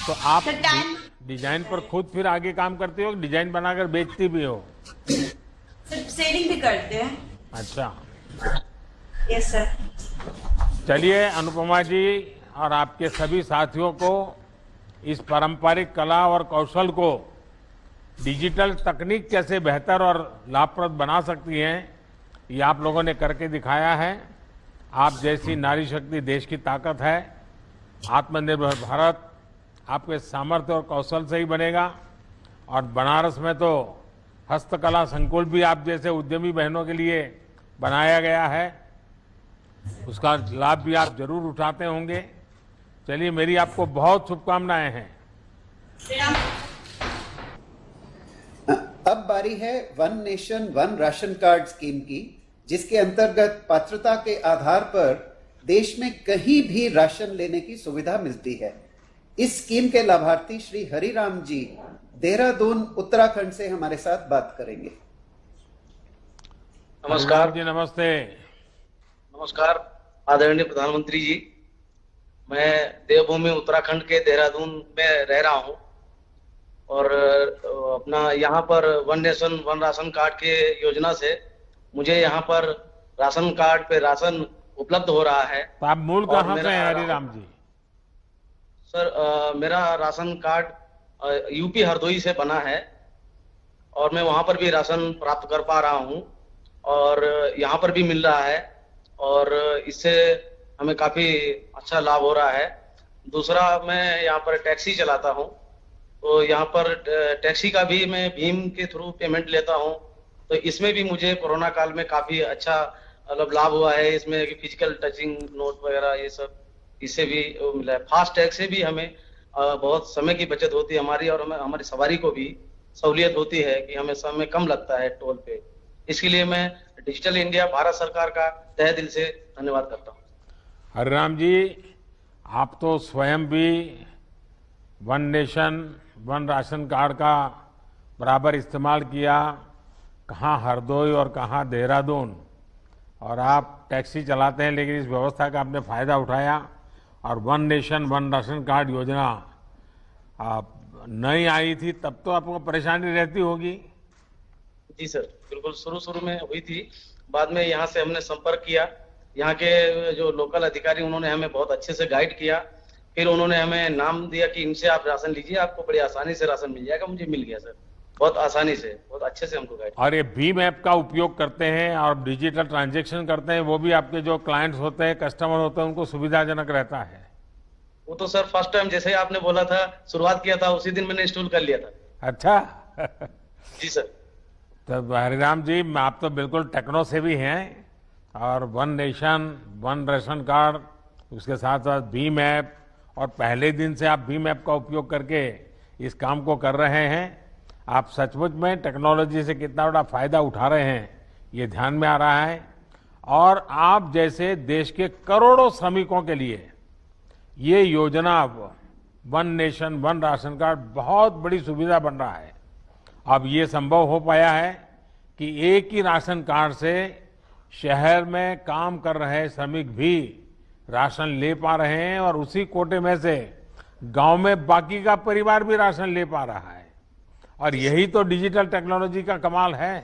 तो आप sir time design पर खुद फिर आगे काम करते हो, डिजाइन बनाकर बेचती भी हो? सर सेलिंग भी करते हैं। अच्छा, यस सर। चलिए अनुपमा जी और आपके सभी साथियों को इस पारंपरिक कला और कौशल को डिजिटल तकनीक कैसे बेहतर और लाभप्रद बना सकती है, ये आप लोगों ने करके दिखाया है। आप जैसी नारी शक्ति देश की ताकत है। आत्मनिर्भर भारत आपके सामर्थ्य और कौशल से ही बनेगा। और बनारस में तो हस्तकला संकुल भी आप जैसे उद्यमी बहनों के लिए बनाया गया है, उसका लाभ भी आप जरूर उठाते होंगे। चलिए, मेरी आपको बहुत शुभकामनाएं हैं। अब बारी है one nation one ration card scheme की, जिसके अंतर्गत पात्रता के आधार पर देश में कहीं भी राशन लेने की सुविधा मिलती है। इस स्कीम के लाभार्थी श्री हरिराम जी देहरादून उत्तराखंड से हमारे साथ बात करेंगे। नमस्कार जी, नमस्ते। नमस्कार आदरणीय प्रधानमंत्री जी। मैं देवभूमि उत्तराखंड के देहरादून में रह रहा हूं और अपना यहाँ पर one nation one ration card के योजना से मुझे यहाँ पर राशन कार्ड पे राशन उपलब्ध हो रहा है। तो आप मूल और कहाँ से हैं हरिराम जी? सर मेरा राशन कार्ड यूपी हरदोई से बना है और मैं वहां पर भी राशन प्राप्त कर पा रहा हूं और यहाँ पर भी मिल रहा है और इससे हमें काफी अच्छा लाभ हो रहा है। दूसरा, मैं यहाँ पर टैक्सी चलाता हूँ, तो यहाँ पर टैक्सी का भी मैं भीम के थ्रू पेमेंट लेता हूँ, तो इसमें भी मुझे कोरोना काल में काफी अच्छा मतलब लाभ हुआ है। इसमें फिजिकल टचिंग नोट वगैरह ये सब इससे भी मिला है। फास्ट टैग से भी हमें बहुत समय की बचत होती है हमारी, और हमें हमारी सवारी को भी सहूलियत होती है कि हमें समय कम लगता है टोल पे। इसके लिए मैं डिजिटल इंडिया भारत सरकार का तहे दिल से धन्यवाद करता हूँ। हरिराम जी, आप तो स्वयं भी one nation one ration card का बराबर इस्तेमाल किया, कहाँ हरदोई और कहाँ देहरादून, और आप टैक्सी चलाते हैं, लेकिन इस व्यवस्था का आपने फायदा उठाया और one nation one ration card योजना आप नई आई थी तब तो आपको परेशानी रहती होगी। जी सर, बिल्कुल शुरू में हुई थी। बाद में यहाँ से हमने संपर्क किया, यहाँ के जो लोकल अधिकारी उन्होंने हमें बहुत अच्छे से गाइड किया। फिर उन्होंने हमें नाम दिया कि इनसे आप राशन लीजिए, आपको बड़ी आसानी से राशन मिल जाएगा। मुझे मिल गया सर, बहुत आसानी से, बहुत अच्छे से हमको गाइड। और ये भीम ऐप का उपयोग करते हैं और डिजिटल ट्रांजैक्शन करते हैं, वो भी आपके जो क्लाइंट्स होते हैं, कस्टमर होते हैं, उनको सुविधाजनक रहता है? वो तो सर फर्स्ट टाइम जैसे ही आपने बोला था, शुरुआत किया था, उसी दिन मैंने इंस्टॉल कर लिया था। अच्छा। जी सर। तो हरिराम जी, आप तो बिल्कुल टेक्नो से भी हैं, और one nation one ration card, उसके साथ साथ भीम ऐप, और पहले दिन से आप भीम ऐप का उपयोग करके इस काम को कर रहे हैं। आप सचमुच में टेक्नोलॉजी से कितना बड़ा फायदा उठा रहे हैं, ये ध्यान में आ रहा है। और आप जैसे देश के करोड़ों श्रमिकों के लिए ये योजना one nation one ration card बहुत बड़ी सुविधा बन रहा है। अब ये संभव हो पाया है कि एक ही राशन कार्ड से शहर में काम कर रहे श्रमिक भी राशन ले पा रहे हैं, और उसी कोटे में से गांव में बाकी का परिवार भी राशन ले पा रहा है। और यही तो डिजिटल टेक्नोलॉजी का कमाल है।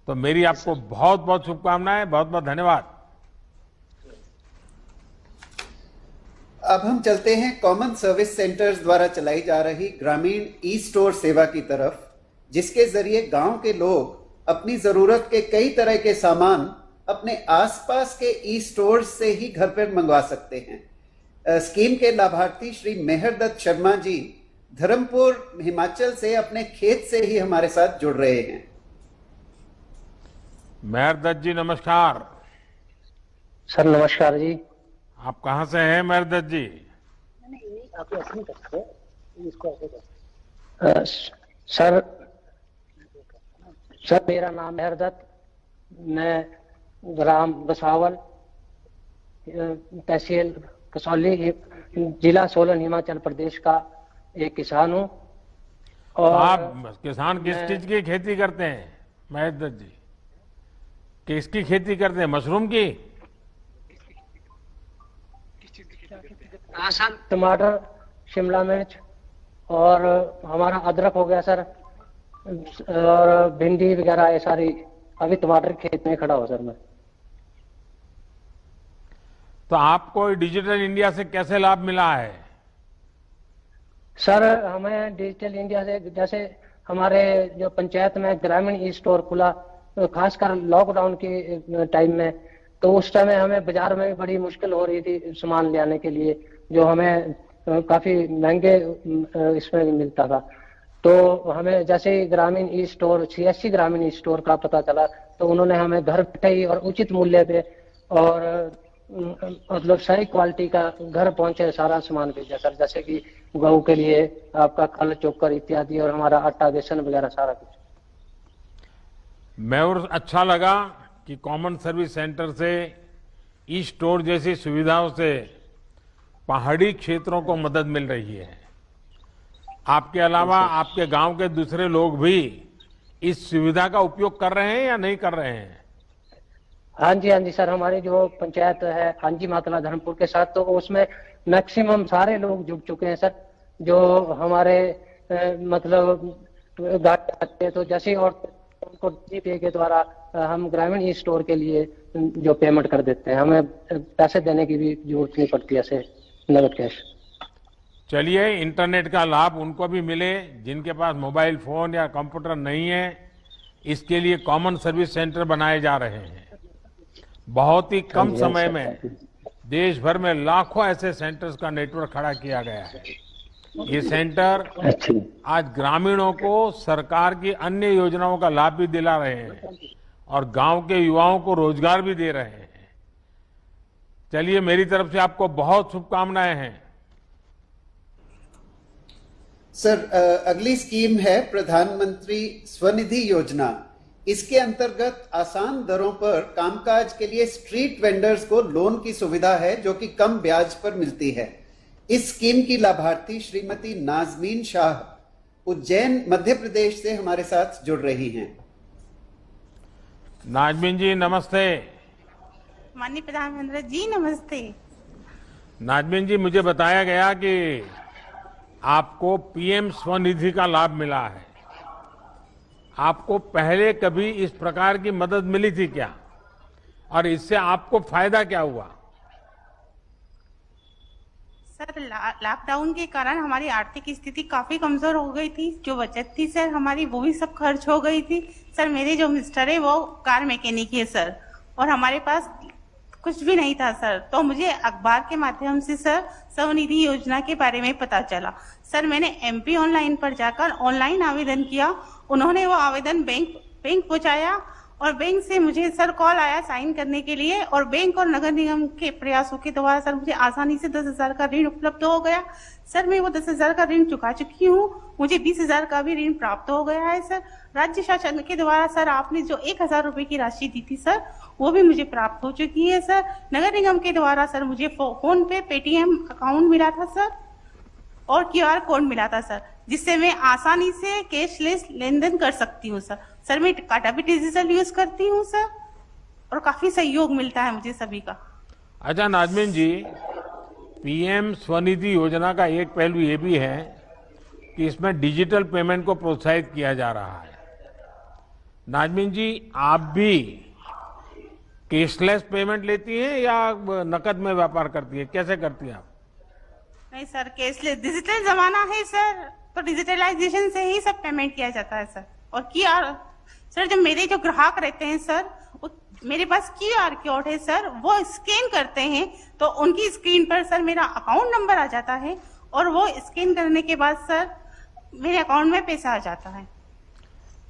तो मेरी आपको बहुत बहुत शुभकामनाएं, बहुत बहुत धन्यवाद। अब हम चलते हैं कॉमन सर्विस सेंटर्स द्वारा चलाई जा रही ग्रामीण ई स्टोर सेवा की तरफ, जिसके जरिए गांव के लोग अपनी जरूरत के कई तरह के सामान अपने आसपास के ई स्टोर से ही घर पर मंगवा सकते हैं। स्कीम के लाभार्थी श्री मेहरदत्त शर्मा जी धर्मपुर हिमाचल से अपने खेत से ही हमारे साथ जुड़ रहे हैं। मेहरदत्त जी, नमस्कार। सर नमस्कार जी। आप कहाँ से हैं मेहरदत्त जी? आप ऐसे नहीं करते, इसको ऐसे कर। सर मेरा नाम मेहरदत्त, मैं ग्राम बसावल, तहसील कसौली, जिला सोलन, हिमाचल प्रदेश का एक किसान हूँ। और आप किसान किस चीज की खेती करते हैं मेहरदत्त जी? किसकी खेती करते हैं? मशरूम की? लहसुन, टमाटर, शिमला मिर्च और हमारा अदरक हो गया सर, और भिंडी वगैरह ये सारी। अभी टमाटर खेत में खड़ा हो सर मैं। तो आपको डिजिटल इंडिया से कैसे लाभ मिला है? सर हमें डिजिटल इंडिया से, जैसे हमारे जो पंचायत में ग्रामीण ई स्टोर खुला, तो खासकर लॉकडाउन के टाइम में, तो उस समय हमें बाजार में बड़ी मुश्किल हो रही थी सामान ले आने के लिए, जो हमें काफी महंगे इसमें मिलता था। तो हमें जैसे ही ग्रामीण ई स्टोर, CSC ग्रामीण ई स्टोर का पता चला, तो उन्होंने हमें घर बैठे ही और उचित मूल्य पे और मतलब सही क्वालिटी का घर पहुंचे सारा सामान भेजा सर, जैसे कि गेहूं के लिए आपका खल, चोकर इत्यादि, और हमारा आटा, बेसन वगैरह सारा कुछ। मैं और अच्छा लगा कि कॉमन सर्विस सेंटर से ई स्टोर जैसी सुविधाओं से पहाड़ी क्षेत्रों को मदद मिल रही है। आपके अलावा आपके गांव के दूसरे लोग भी इस सुविधा का उपयोग कर रहे हैं या नहीं कर रहे हैं? हाँ जी सर, हमारी जो पंचायत है हांजी मातला धर्मपुर के साथ, तो उसमें मैक्सिमम सारे लोग जुड़ चुके हैं सर। जो हमारे मतलब गाड़ी आते हैं, तो जैसे और उनको GPay के द्वारा हम ग्रामीण ई स्टोर के लिए जो पेमेंट कर देते हैं, हमें पैसे देने की भी जरूरत नहीं पड़ती ऐसे नगद कैश। चलिए, इंटरनेट का लाभ उनको भी मिले जिनके पास मोबाइल फोन या कंप्यूटर नहीं है। इसके लिए कॉमन सर्विस सेंटर बनाए जा रहे हैं। बहुत ही कम समय में देश भर में लाखों ऐसे सेंटर्स का नेटवर्क खड़ा किया गया है। ये सेंटर आज ग्रामीणों को सरकार की अन्य योजनाओं का लाभ भी दिला रहे हैं और गांव के युवाओं को रोजगार भी दे रहे हैं। चलिए, मेरी तरफ से आपको बहुत शुभकामनाएं हैं। सर, अगली स्कीम है प्रधानमंत्री स्वनिधि योजना। इसके अंतर्गत आसान दरों पर कामकाज के लिए स्ट्रीट वेंडर्स को लोन की सुविधा है, जो कि कम ब्याज पर मिलती है। इस स्कीम की लाभार्थी श्रीमती नाजमीन शाह उज्जैन मध्य प्रदेश से हमारे साथ जुड़ रही हैं। नाजमीन जी नमस्ते। माननीय प्रधानमंत्री जी नमस्ते। नाजमीन जी, मुझे बताया गया कि आपको PM स्वनिधि का लाभ मिला है। आपको पहले कभी इस प्रकार की मदद मिली थी क्या, और इससे आपको फायदा क्या हुआ? सर, लॉकडाउन के कारण हमारी आर्थिक स्थिति काफी कमजोर हो गई थी। जो बचत थी सर हमारी, वो भी सब खर्च हो गई थी। सर, मेरे जो मिस्टर है वो कार मैकेनिक है सर, और हमारे पास कुछ भी नहीं था सर। तो मुझे अखबार के माध्यम से सर स्वनिधि योजना के बारे में पता चला। सर, मैंने MP ऑनलाइन पर जाकर ऑनलाइन आवेदन किया। उन्होंने वो आवेदन बैंक पहुंचाया, और बैंक से मुझे सर कॉल आया साइन करने के लिए, और बैंक और नगर निगम के प्रयासों के द्वारा सर मुझे आसानी से 10,000 का ऋण उपलब्ध हो गया। सर, मैं वो 10,000 का ऋण चुका चुकी हूँ। मुझे 20,000 का भी ऋण प्राप्त हो गया है सर। राज्य शासन के द्वारा सर आपने जो 1,000 रुपए की राशि दी थी सर, वो भी मुझे प्राप्त हो चुकी है सर। नगर निगम के द्वारा सर मुझे फोन पे पेटीएम अकाउंट मिला था सर, और QR कोड मिला था सर, जिससे मैं आसानी से कैशलेस लेन देन कर सकती हूँ सर। सर, मैं काटा भी डिजिटल यूज करती हूँ सर, और काफी सहयोग मिलता है मुझे सभी का। अच्छा नाजमीन जी, PM स्वनिधि योजना का एक पहलू ये भी है कि इसमें डिजिटल पेमेंट को प्रोत्साहित किया जा रहा है। नाजमीन जी, आप भी कैशलेस पेमेंट लेती हैं या नकद में व्यापार करती है? कैसे करती हैं आप? नहीं सर, कैशलेस, डिजिटल जमाना है सर, तो डिजिटलाइजेशन से ही सब पेमेंट किया जाता है सर। और QR सर, जो मेरे जो ग्राहक रहते हैं सर, मेरे पास QR कोड है सर, वो स्कैन करते हैं तो उनकी स्क्रीन पर सर मेरा अकाउंट नंबर आ जाता है, और वो स्कैन करने के बाद सर मेरे अकाउंट में पैसा आ जाता है।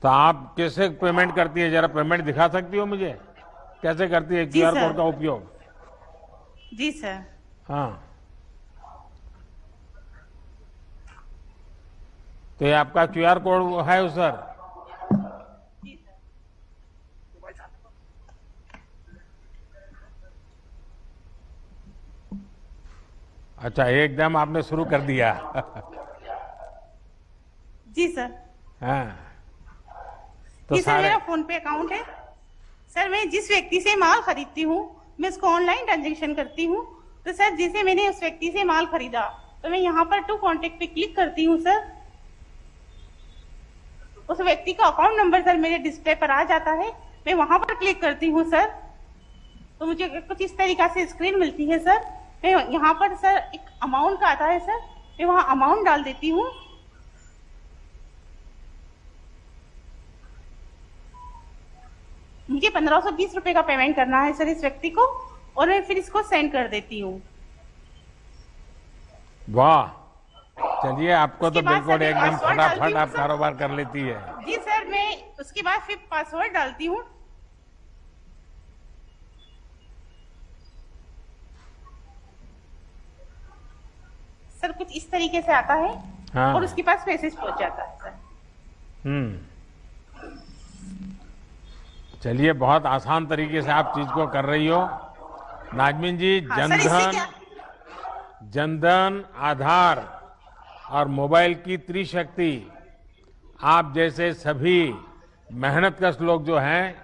तो आप कैसे पेमेंट करती है? जरा पेमेंट दिखा सकती हो मुझे? कैसे करती है QR कोड का उपयोग? जी सर। हाँ, तो ये आपका QR कोड है सर? अच्छा, एकदम आपने शुरू कर दिया। जी सर। हाँ, तो सर मेरा फोन पे अकाउंट है सर। मैं जिस व्यक्ति से माल खरीदती हूँ, मैं उसको ऑनलाइन ट्रांजैक्शन करती हूँ। तो सर, जैसे मैंने उस व्यक्ति से माल खरीदा, तो मैं यहाँ पर टू कॉन्टेक्ट पे क्लिक करती हूँ सर। उस व्यक्ति का अकाउंट नंबर सर मेरे डिस्प्ले पर आ जाता है, मैं वहां पर क्लिक करती हूँ सर, तो मुझे कुछ इस तरीका से स्क्रीन मिलती है सर। मैं यहाँ पर सर एक अमाउंट का आता है सर, मैं वहां अमाउंट डाल देती हूँ। मुझे 1520 रुपए का पेमेंट करना है सर इस व्यक्ति को, और मैं फिर इसको सेंड कर देती हूँ। वाह, चलिए आपको तो उसके बाद बिल्कुल सर मैं एकदम पासवर्ड डालती फटाफट हूँ आप सर। कारोबार कर लेती है। जी सर, मैं उसके बाद फिर पासवर्ड डालती हूँ। सर कुछ इस तरीके से आता है, हाँ। और उसके पास मैसेज पहुंच जाता है सर। चलिए, बहुत आसान तरीके से आप चीज को कर रही हो नाजमीन जी। हाँ, सर, इससे क्या? जनधन, आधार और मोबाइल की त्रिशक्ति आप जैसे सभी मेहनतकश लोग जो हैं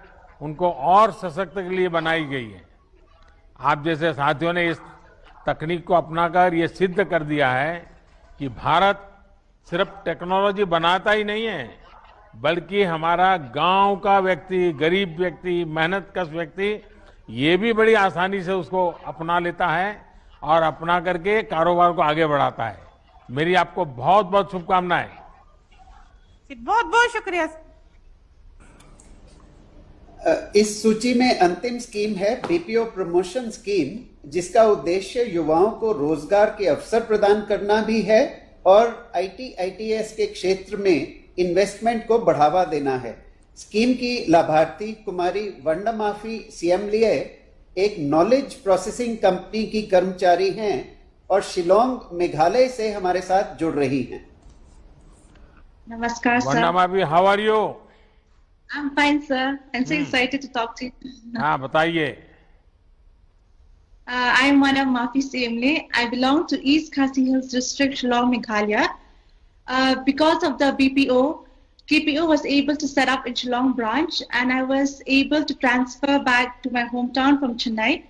उनको और सशक्त के लिए बनाई गई है। आप जैसे साथियों ने इस तकनीक को अपनाकर ये सिद्ध कर दिया है कि भारत सिर्फ टेक्नोलॉजी बनाता ही नहीं है, बल्कि हमारा गांव का व्यक्ति, गरीब व्यक्ति, मेहनतकश व्यक्ति ये भी बड़ी आसानी से उसको अपना लेता है और अपना करके कारोबार को आगे बढ़ाता है। मेरी आपको बहुत बहुत शुभकामनाएं। बहुत बहुत शुक्रिया। इस सूची में अंतिम स्कीम है बीपीओ प्रमोशन स्कीम, जिसका उद्देश्य युवाओं को रोजगार के अवसर प्रदान करना भी है और आईटी/आईटीएस के क्षेत्र में इन्वेस्टमेंट को बढ़ावा देना है। स्कीम की लाभार्थी कुमारी वंडमाफी सियमलिए एक नॉलेज प्रोसेसिंग कंपनी की कर्मचारी हैं और शिलोंग, मेघालय से हमारे साथ जुड़ रही हैं। Namaskar, sir. वंडमाफी, how are you? I'm fine, sir. I'm so excited to talk to you. हाँ, बताइए। I'm one of Mafi Semle. I belong to East Khasi Hills District, Shillong, Meghalaya. Because of the BPO, KPO was able to set up in Shillong branch, and I was able to transfer back to my hometown from Chennai,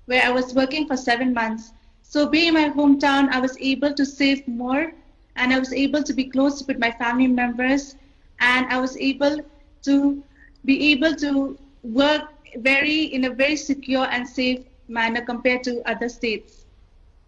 where I was working for 7 months. So being in my hometown, I was able to save more, and I was able to be close with my family members, and I was able to work in a very secure and safe manner compared to other states.